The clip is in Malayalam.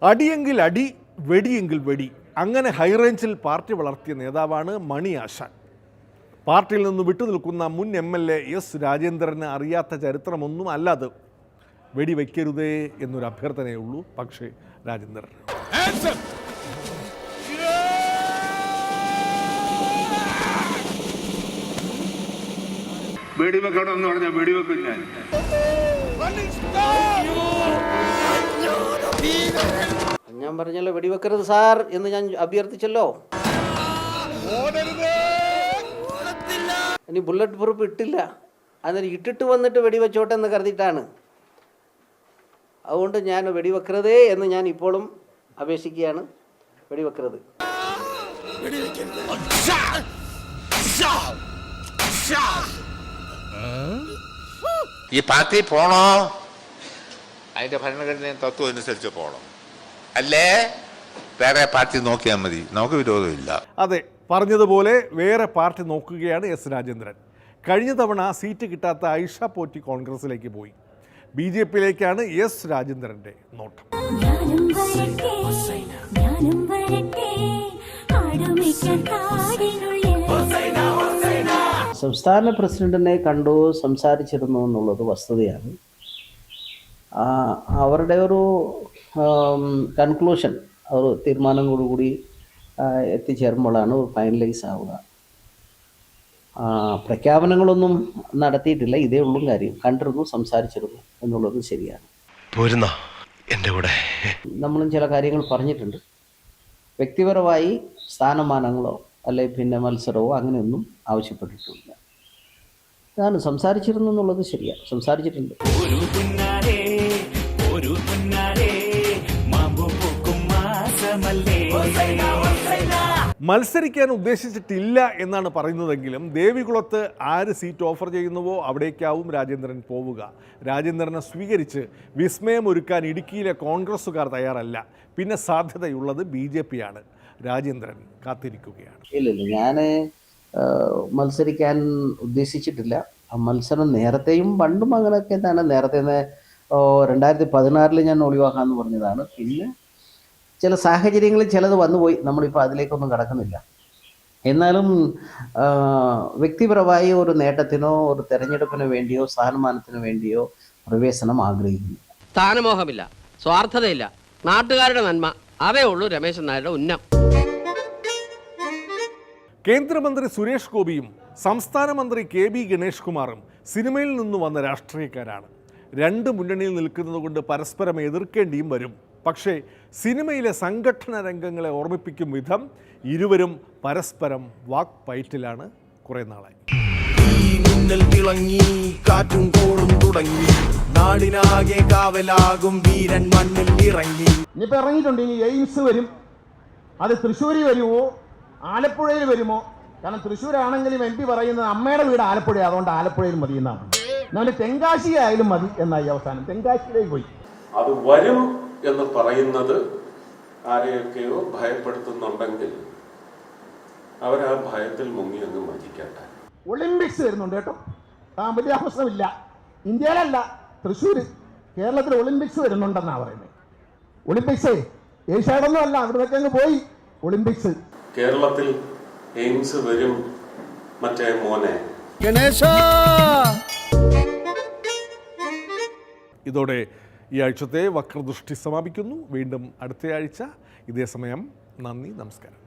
അടിയെങ്കിൽ അടി, വെടിയെങ്കിൽ വെടി, അങ്ങനെ ഹൈറേഞ്ചിൽ പാർട്ടി വളർത്തിയ നേതാവാണ് മണി ആശാൻ. പാർട്ടിയിൽ നിന്ന് വിട്ടുനിൽക്കുന്ന മുൻ MLA എസ് രാജേന്ദ്രന് അറിയാത്ത ചരിത്രമൊന്നും അല്ലത്. വെടിവെക്കരുതേ എന്നൊരു അഭ്യർത്ഥനയേ ഉള്ളൂ. പക്ഷേ രാജേന്ദ്രൻ വെടിവെക്കണം എന്ന് പറഞ്ഞാൽ വെടിവെക്കും ഞാൻ. ഞാൻ പറഞ്ഞല്ലോ വെടിവെക്കരുത് സാർ എന്ന് ഞാൻ അഭ്യർത്ഥിച്ചല്ലോ. ഇനി ബുള്ളറ്റ് പ്രൂഫ് ഇട്ടില്ല, അന്നേരം ഇട്ടിട്ട് വന്നിട്ട് വെടിവെച്ചോട്ടെ എന്ന് കരുതിയിട്ടാണ്. അതുകൊണ്ട് ഞാൻ വെടിവെക്കരുതേ എന്ന് ഞാൻ ഇപ്പോഴും അപേക്ഷിക്കുകയാണ്. വെടിവെക്കരുത്. ഈ പാർട്ടി പോണോ? അതിന്റെ ഭരണഘടനയും തത്വം അനുസരിച്ച് പോകണം, അല്ലേ വേറെ പാർട്ടി നോക്കിയാൽ മതി. നമുക്ക് വിരോധമില്ല. അതെ, പറഞ്ഞതുപോലെ വേറെ പാർട്ടി നോക്കുകയാണ് എസ് രാജേന്ദ്രൻ. കഴിഞ്ഞ തവണ സീറ്റ് കിട്ടാത്ത ഐഷ പോറ്റി കോൺഗ്രസിലേക്ക് പോയി. BJPയിലേക്കാണ് എസ് രാജേന്ദ്രൻ്റെ നോട്ടം. സംസ്ഥാന പ്രസിഡന്റിനെ കണ്ടു, സംസാരിച്ചിരുന്നു എന്നുള്ളത് വസ്തുതയാണ്. അവരുടെ ഒരു കൺക്ലൂഷൻ, ഒരു തീരുമാനങ്ങളോടുകൂടി എത്തിച്ചേരുമ്പോഴാണ് ഫൈനലൈസ് ആവുക. പ്രഖ്യാപനങ്ങളൊന്നും നടത്തിയിട്ടില്ല. ഇതേ ഉള്ളൂ കാര്യം. കണ്ടിരുന്നു, സംസാരിച്ചിരുന്നു എന്നുള്ളത് ശരിയാണ്. എൻ്റെ കൂടെ നമ്മളും ചില കാര്യങ്ങൾ പറഞ്ഞിട്ടുണ്ട്. വ്യക്തിപരമായി സ്ഥാനമാനങ്ങളോ അല്ലെ പിന്നെ മത്സരമോ അങ്ങനെയൊന്നും ആവശ്യപ്പെട്ടിട്ടില്ല. ഇതാണ് സംസാരിച്ചിരുന്നു എന്നുള്ളത് ശരിയാണ്. സംസാരിച്ചിട്ടുണ്ട്. മത്സരിക്കാൻ ഉദ്ദേശിച്ചിട്ടില്ല എന്നാണ് പറയുന്നതെങ്കിലും ദേവികുളത്ത് ആര് സീറ്റ് ഓഫർ ചെയ്യുന്നുവോ അവിടേക്കാവും രാജേന്ദ്രൻ പോവുക. രാജേന്ദ്രനെ സ്വീകരിച്ച് വിസ്മയമൊരുക്കാൻ ഇടുക്കിയിലെ കോൺഗ്രസ്സുകാർ തയ്യാറല്ല. പിന്നെ സാധ്യതയുള്ളത് BJPയാണ്. രാജേന്ദ്രൻ കാത്തിരിക്കുകയാണ്. ഇല്ല, ഞാൻ മത്സരിക്കാൻ ഉദ്ദേശിച്ചിട്ടില്ല. മത്സരം നേരത്തെയും പണ്ടും അങ്ങനെയൊക്കെ തന്നെ. നേരത്തെ 2016 ഞാൻ ഒഴിവാക്കാമെന്ന് പറഞ്ഞതാണ്. പിന്നെ ചില സാഹചര്യങ്ങളിൽ ചിലത് വന്നുപോയി. നമ്മളിപ്പോൾ അതിലേക്കൊന്നും കടക്കുന്നില്ല. എന്നാലും വ്യക്തിപരമായി ഒരു നേട്ടത്തിനോ ഒരു തെരഞ്ഞെടുപ്പിന് വേണ്ടിയോ സ്ഥാനമാനത്തിന് വേണ്ടിയോ പ്രവേശനം ആഗ്രഹിക്കുന്നു. സ്ഥാനമോഹമില്ല, സ്വാർത്ഥതയില്ല, നാട്ടുകാരുടെ നന്മ, അതേ ഉള്ളൂ രമേശൻ നായരുടെ ഉന്നം. കേന്ദ്രമന്ത്രി സുരേഷ് ഗോപിയും സംസ്ഥാന മന്ത്രി KB ഗണേഷ് കുമാറും സിനിമയിൽ നിന്ന് വന്ന രാഷ്ട്രീയക്കാരാണ്. രണ്ട് മുന്നണിയിൽ നിൽക്കുന്നത് കൊണ്ട് പരസ്പരം എതിർക്കേണ്ടിയും വരും. പക്ഷേ സിനിമയിലെ സംഘടന രംഗങ്ങളെ ഓർമ്മിപ്പിക്കും വിധം ഇരുവരും പരസ്പരം വാക്പയറ്റിലാണ് കുറേ നാളായി. കാറ്റും കോളും തുടങ്ങി, നാടിനാകെ കാവലാകും വീരൻ മണ്ണിൽ ഇറങ്ങി. ഇനിയിപ്പോൾ ഇറങ്ങിയിട്ടുണ്ട്. ഇനി എയിംസ് വരും. അത് തൃശ്ശൂരിൽ വരുമോ ആലപ്പുഴയിൽ വരുമോ? കാരണം തൃശ്ശൂരാണെങ്കിലും MP പറയുന്നത് അമ്മയുടെ വീട് ആലപ്പുഴ, അതുകൊണ്ട് ആലപ്പുഴയിൽ മതി എന്നാണ്. എന്നാൽ തെങ്കാശി ആയാലും മതി എന്നായി. അവസാനം തെങ്കാശിയിലേക്ക് പോയി. അത് വരും എന്ന് പറയുന്നത് ആരെയൊക്കെയോ ഭയപ്പെടുത്തുന്നുണ്ടെങ്കിൽ അവരാ ഭയത്തിൽ മുങ്ങി അങ്ങ് മരിക്കട്ടെ. ഒളിമ്പിക്സ് വരുന്നുണ്ട് കേട്ടോ. വലിയ പ്രശ്നമില്ല. ഇന്ത്യയിലല്ല, തൃശ്ശൂർ, കേരളത്തിൽ ഒളിമ്പിക്സ് വരുന്നുണ്ടെന്നാണ് പറയുന്നത്. ഒളിമ്പിക്സ് ഏഷ്യാഡൊന്നും അല്ല, അവിടുന്നൊക്കെ അങ്ങ് പോയി ഒളിമ്പിക്സ്. കേരളത്തിൽ എയിംസ് വരും മറ്റേ മോനെ. ഇതോടെ ഈ ആഴ്ചത്തെ വക്രദൃഷ്ടി സമാപിക്കുന്നു. വീണ്ടും അടുത്തയാഴ്ച ഇതേ സമയം. നന്ദി, നമസ്കാരം.